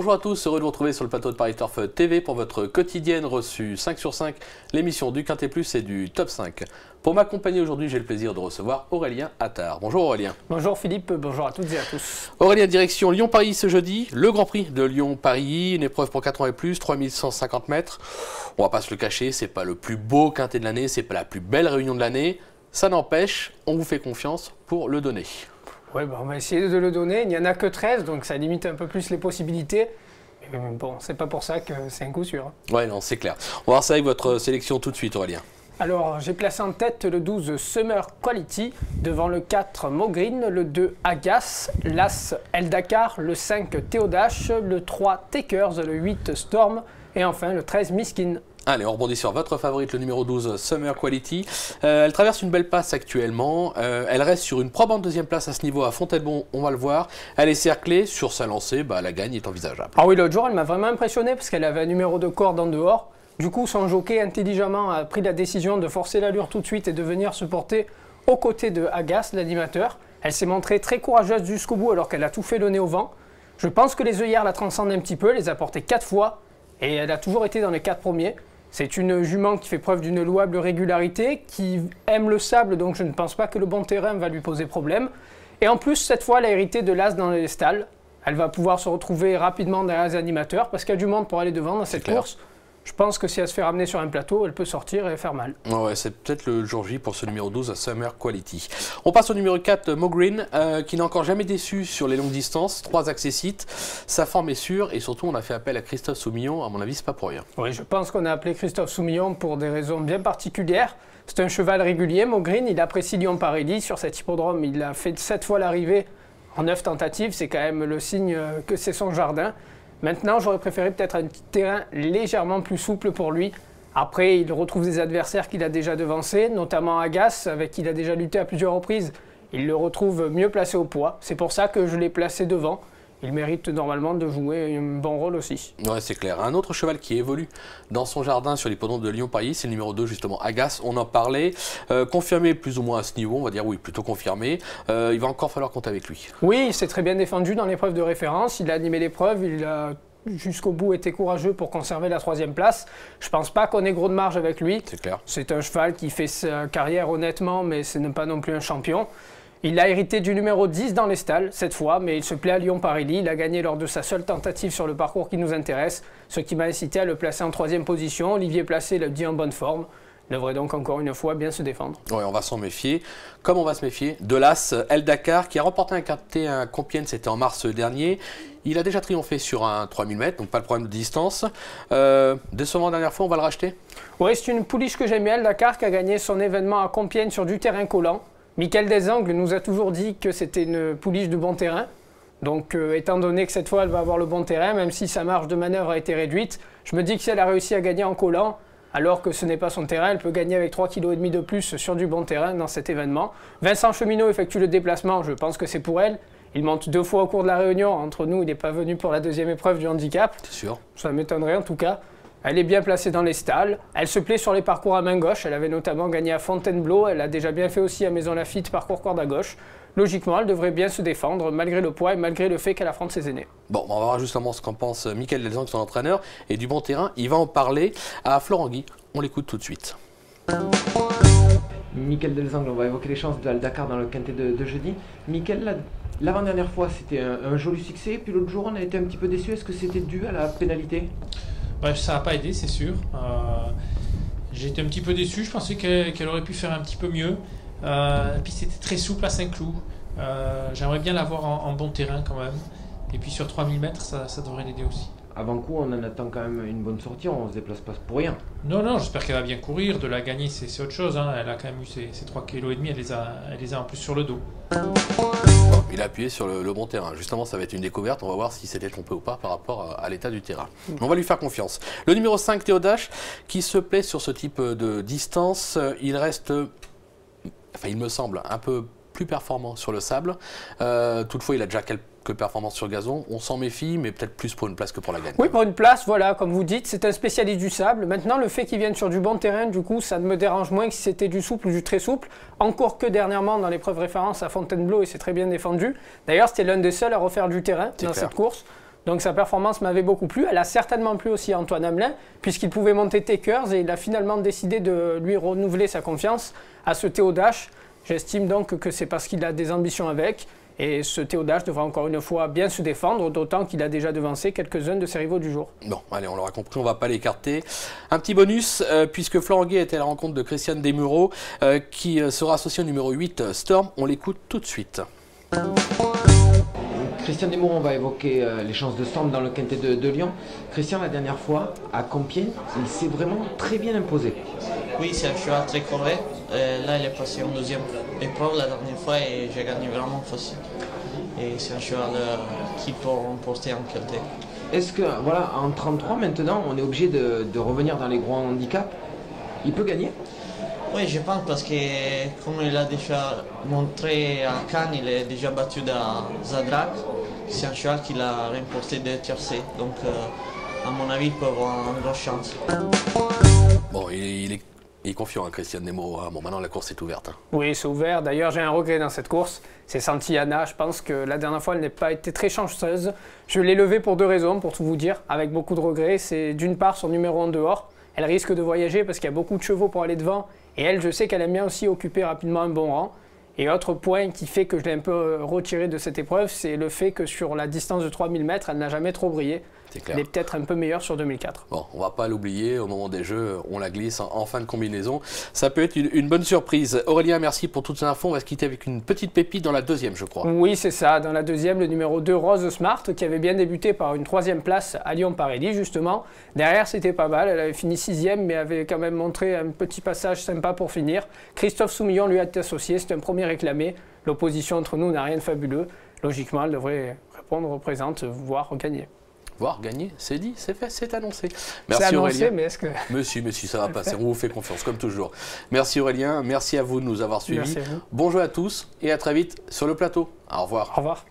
Bonjour à tous, heureux de vous retrouver sur le plateau de Paris Turf TV pour votre quotidienne reçue 5 sur 5, l'émission du Quintet Plus et du Top 5. Pour m'accompagner aujourd'hui, j'ai le plaisir de recevoir Aurélien Attard. Bonjour Aurélien. Bonjour Philippe, bonjour à toutes et à tous. Aurélien, direction Lyon-Paris ce jeudi, le Grand Prix de Lyon-Paris, une épreuve pour 4 ans et plus, 3150 mètres. On va pas se le cacher, c'est pas le plus beau quintet de l'année, c'est pas la plus belle réunion de l'année. Ça n'empêche, on vous fait confiance pour le donner. Ouais, on va essayer de le donner. Il n'y en a que 13, donc ça limite un peu plus les possibilités. Mais bon, c'est pas pour ça que c'est un coup sûr. Ouais, non, c'est clair. On va voir ça avec votre sélection tout de suite, Aurélien. Alors, j'ai placé en tête le 12 Summer Quality, devant le 4 Mogreen, le 2 Agas, l'As El Dakar, le 5 Théodash, le 3 Takers, le 8 Storm et enfin le 13 Miskin. Allez, on rebondit sur votre favorite, le numéro 12, Summer Quality. Elle traverse une belle passe actuellement. Elle reste sur une probante deuxième place à ce niveau à Fontainebleau, on va le voir. Elle est cerclée, sur sa lancée, la gagne est envisageable. Ah oui, l'autre jour, elle m'a vraiment impressionné parce qu'elle avait un numéro de corde en dehors. Du coup, son jockey intelligemment a pris la décision de forcer l'allure tout de suite et de venir se porter aux côtés de Agas, l'animateur. Elle s'est montrée très courageuse jusqu'au bout alors qu'elle a tout fait le nez au vent. Je pense que les œillères la transcendent un petit peu, elle les a portées 4 fois et elle a toujours été dans les 4 premiers. C'est une jument qui fait preuve d'une louable régularité, qui aime le sable, donc je ne pense pas que le bon terrain va lui poser problème. Et en plus, cette fois, elle a hérité de l'As dans les stalles. Elle va pouvoir se retrouver rapidement derrière les animateurs parce qu'il y a du monde pour aller devant dans cette course. Je pense que si elle se fait ramener sur un plateau, elle peut sortir et faire mal. Ouais, c'est peut-être le jour J pour ce numéro 12, Summer Quality. On passe au numéro 4, Mogreen, qui n'a encore jamais déçu sur les longues distances. 3 accessites, sa forme est sûre et surtout on a fait appel à Christophe Soumillon. À mon avis, c'est pas pour rien. Oui, je pense qu'on a appelé Christophe Soumillon pour des raisons bien particulières. C'est un cheval régulier, Mogreen, il apprécie Lyon-Paris. Sur cet hippodrome, il a fait 7 fois l'arrivée en 9 tentatives. C'est quand même le signe que c'est son jardin. Maintenant, j'aurais préféré peut-être un terrain légèrement plus souple pour lui. Après, il retrouve des adversaires qu'il a déjà devancés, notamment Agas, avec qui il a déjà lutté à plusieurs reprises. Il le retrouve mieux placé au poids. C'est pour ça que je l'ai placé devant. Il mérite normalement de jouer un bon rôle aussi. Ouais, c'est clair. Un autre cheval qui évolue dans son jardin sur l'hippodrome de Lyon-Paris, c'est le numéro 2, justement, Agas. On en parlait. Confirmé plus ou moins à ce niveau, on va dire oui, plutôt confirmé. Il va encore falloir compter avec lui. Oui, il s'est très bien défendu dans l'épreuve de référence. Il a animé l'épreuve, il a jusqu'au bout été courageux pour conserver la 3e place. Je ne pense pas qu'on ait gros de marge avec lui. C'est clair. C'est un cheval qui fait sa carrière honnêtement, mais ce n'est pas non plus un champion. Il a hérité du numéro 10 dans les stalles, cette fois, mais il se plaît à Lyon-Paris. Il a gagné lors de sa seule tentative sur le parcours qui nous intéresse, ce qui m'a incité à le placer en 3e position. Olivier Placé l'a dit en bonne forme. Il devrait donc encore une fois bien se défendre. Oui, on va s'en méfier. Comme on va se méfier de l'As El Dakar, qui a remporté un quintet à Compiègne, c'était en mars dernier. Il a déjà triomphé sur un 3000 mètres, donc pas de problème de distance. Décevant la dernière fois, on va le racheter? Oui, c'est une pouliche que j'aime bien, El Dakar, qui a gagné son événement à Compiègne sur du terrain collant. Michael Desangles nous a toujours dit que c'était une pouliche de bon terrain. Donc, étant donné que cette fois, elle va avoir le bon terrain, même si sa marge de manœuvre a été réduite, je me dis que si elle a réussi à gagner en collant, alors que ce n'est pas son terrain, elle peut gagner avec 3,5 kg de plus sur du bon terrain dans cet événement. Vincent Cheminot effectue le déplacement, je pense que c'est pour elle. Il monte 2 fois au cours de la réunion. Entre nous, il n'est pas venu pour la 2e épreuve du handicap. C'est sûr. Ça m'étonnerait en tout cas. Elle est bien placée dans les stalles. Elle se plaît sur les parcours à main gauche. Elle avait notamment gagné à Fontainebleau. Elle a déjà bien fait aussi à Maison Lafitte, parcours corde à gauche. Logiquement, elle devrait bien se défendre malgré le poids et malgré le fait qu'elle affronte ses aînés. Bon, on va voir justement ce qu'en pense Michael Delzang, son entraîneur, et du bon terrain. Il va en parler à Florent Guy. On l'écoute tout de suite. Michael Delzang, on va évoquer les chances de Al Dakar dans le quintet de jeudi. Michael, l'avant-dernière fois, c'était un joli succès. Puis l'autre jour, on a été un petit peu déçus. Est-ce que c'était dû à la pénalité? Bref, ça n'a pas aidé, c'est sûr. J'ai été un petit peu déçu. Je pensais qu'elle aurait pu faire un petit peu mieux. Et puis c'était très souple à Saint-Cloud. J'aimerais bien l'avoir en bon terrain quand même. Et puis sur 3000 mètres, ça devrait l'aider aussi. Avant coup, on en attend quand même une bonne sortie. On ne se déplace pas pour rien. Non, j'espère qu'elle va bien courir. De la gagner, c'est autre chose. Hein. Elle a quand même eu ses 3,5 kg. Elle les a en plus sur le dos. Bon, il a appuyé sur le bon terrain. Justement, ça va être une découverte. On va voir si c'était trompé ou pas par rapport à l'état du terrain. On va lui faire confiance. Le numéro 5, Théodash, qui se plaît sur ce type de distance. Il reste, il me semble, un peu plus performant sur le sable. Toutefois, il a déjà quelques performances sur gazon. On s'en méfie, mais peut-être plus pour une place que pour la gagne. Oui, pour une place, voilà, comme vous dites, c'est un spécialiste du sable. Maintenant, le fait qu'il vienne sur du bon terrain, du coup, ça ne me dérange moins que si c'était du souple ou du très souple. Encore que dernièrement, dans l'épreuve référence à Fontainebleau, il s'est très bien défendu. D'ailleurs, c'était l'un des seuls à refaire du terrain dans cette course. Donc sa performance m'avait beaucoup plu. Elle a certainement plu aussi à Antoine Hamelin, puisqu'il pouvait monter Takers et il a finalement décidé de lui renouveler sa confiance à ce Théo Dash. J'estime donc que c'est parce qu'il a des ambitions avec. Et ce Théo Dash devra encore une fois bien se défendre, d'autant qu'il a déjà devancé quelques-uns de ses rivaux du jour. Bon, allez, on l'aura compris, on ne va pas l'écarter. Un petit bonus, puisque Florent Guay était à la rencontre de Christiane Desmureaux, qui sera associé au numéro 8, Storm. On l'écoute tout de suite. Christian Desmureaux, on va évoquer les chances de Storm dans le quintet de Lyon. Christian, la dernière fois, à Compiègne, il s'est vraiment très bien imposé. Oui, c'est un cheval très correct. Là, il est passé en deuxième épreuve la dernière fois et j'ai gagné vraiment facile. Et c'est un cheval qui peut remporter en quintet. Est-ce que, voilà, en 33 maintenant, on est obligé de revenir dans les gros handicaps? Il peut gagner? Oui, je pense parce que comme il a déjà montré à Cannes, il est déjà battu dans Zadrak. C'est un cheval qu'il a remporté de tiercé. Donc, à mon avis, il peut avoir une grosse chance. Bon, il est confiant, hein, Christian Desmureaux. Hein. Bon, maintenant, la course est ouverte. Hein. Oui, c'est ouvert. D'ailleurs, j'ai un regret dans cette course. C'est Santillana. Je pense que la dernière fois, elle n'a pas été très chanceuse. Je l'ai levée pour 2 raisons, pour tout vous dire, avec beaucoup de regrets. C'est d'une part son numéro en dehors. Elle risque de voyager parce qu'il y a beaucoup de chevaux pour aller devant. Et elle, je sais qu'elle aime bien aussi occuper rapidement un bon rang. Et autre point qui fait que je l'ai un peu retirée de cette épreuve, c'est le fait que sur la distance de 3000 mètres, elle n'a jamais trop brillé. C'est clair. Elle est peut-être un peu meilleure sur 2004. Bon, on va pas l'oublier, au moment des jeux, on la glisse en fin de combinaison. Ça peut être une bonne surprise. Aurélien, merci pour toutes ces infos. On va se quitter avec une petite pépite dans la deuxième, je crois. Oui, c'est ça. Dans la deuxième, le numéro 2, Rose Smart, qui avait bien débuté par une 3e place à Lyon-Parély, justement. Derrière, c'était pas mal. Elle avait fini 6e, mais avait quand même montré un petit passage sympa pour finir. Christophe Soumillon lui a été associé. C'est un premier réclamé. L'opposition entre nous n'a rien de fabuleux. Logiquement, elle devrait répondre présente, voire gagner. Voir gagner, c'est dit, c'est fait, c'est annoncé. Merci annoncé, Aurélien. mais est-ce que... Monsieur, ça va passer, on vous fait confiance, comme toujours. Merci Aurélien, merci à vous de nous avoir suivis. Merci à vous. Bonjour à tous et à très vite sur le plateau. Au revoir. Au revoir.